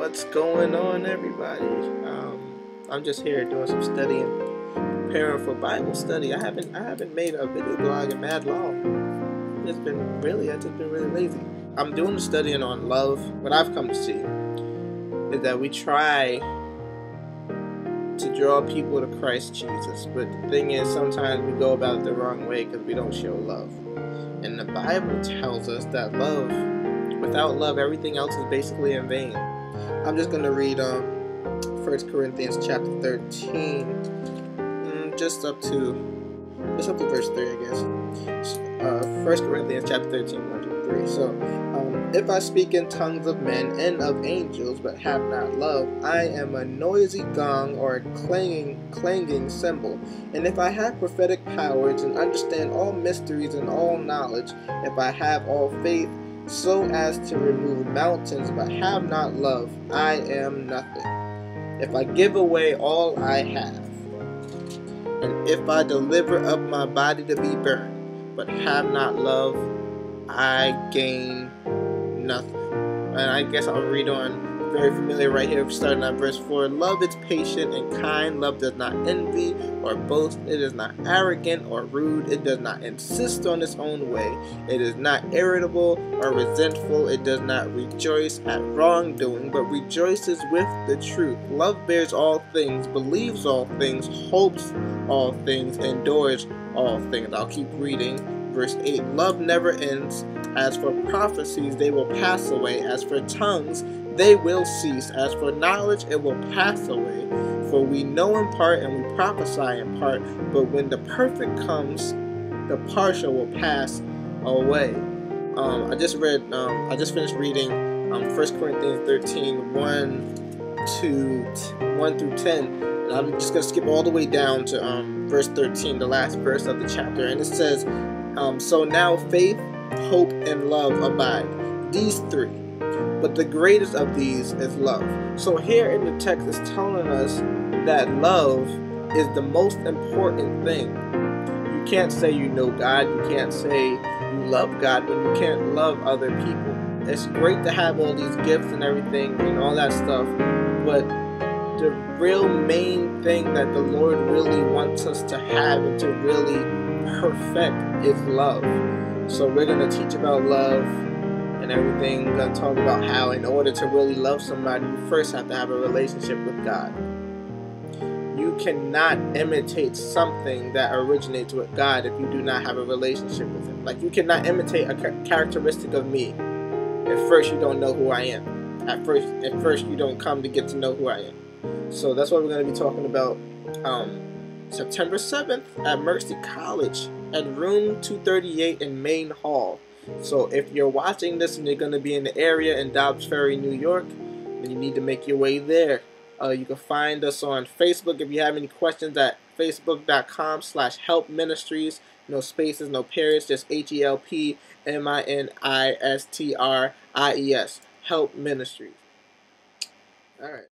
What's going on, everybody? I'm just here doing some studying, preparing for Bible study. I haven't made a video blog in mad long. I've just been really lazy. I'm doing the studying on love. What I've come to see is that we try to draw people to Christ Jesus, but the thing is, sometimes we go about it the wrong way because we don't show love. And the Bible tells us that without love, everything else is basically in vain. I'm just going to read 1 Corinthians chapter 13, just up to verse 3, I guess. 1 Corinthians chapter 13, 1 to 3. So, if I speak in tongues of men and of angels, but have not love, I am a noisy gong or a clanging cymbal. And if I have prophetic powers and understand all mysteries and all knowledge, if I have all faith, so as to remove mountains, but have not love, I am nothing. If I give away all I have, and if I deliver up my body to be burned, but have not love, I gain nothing. And I guess I'll read on. Very familiar right here, starting at verse 4. Love is patient and kind. Love does not envy or boast. It is not arrogant or rude. It does not insist on its own way. It is not irritable or resentful. It does not rejoice at wrongdoing, but rejoices with the truth. Love bears all things, believes all things, hopes all things, endures all things. I'll keep reading. Verse 8. Love never ends. As for prophecies, they will pass away. As for tongues, they will cease. As for knowledge, it will pass away. For we know in part and we prophesy in part, but when the perfect comes, the partial will pass away. I just finished reading 1 Corinthians 13, 1 through 10. And I'm just going to skip all the way down to verse 13, the last verse of the chapter. And it says, so now faith, hope, and love abide. These three. But the greatest of these is love. So here in the text it's telling us that love is the most important thing. You can't say you know God, you can't say you love God when you can't love other people. It's great to have all these gifts and everything and all that stuff, but the real main thing that the Lord really wants us to have and to really perfect is love. So we're going to teach about love and everything. We're going to talk about how in order to really love somebody, you first have to have a relationship with God. You cannot imitate something that originates with God if you do not have a relationship with Him. Like, you cannot imitate a characteristic of me if first you don't know who I am. At first you don't come to get to know who I am. So that's what we're going to be talking about September 7th at Mercy College at room 238 in Main Hall. So if you're watching this and you're going to be in the area in Dobbs Ferry, New York, then you need to make your way there. You can find us on Facebook if you have any questions at facebook.com/helpministries. No spaces, no periods, just HELPMINISTRIES. Help Ministries. All right.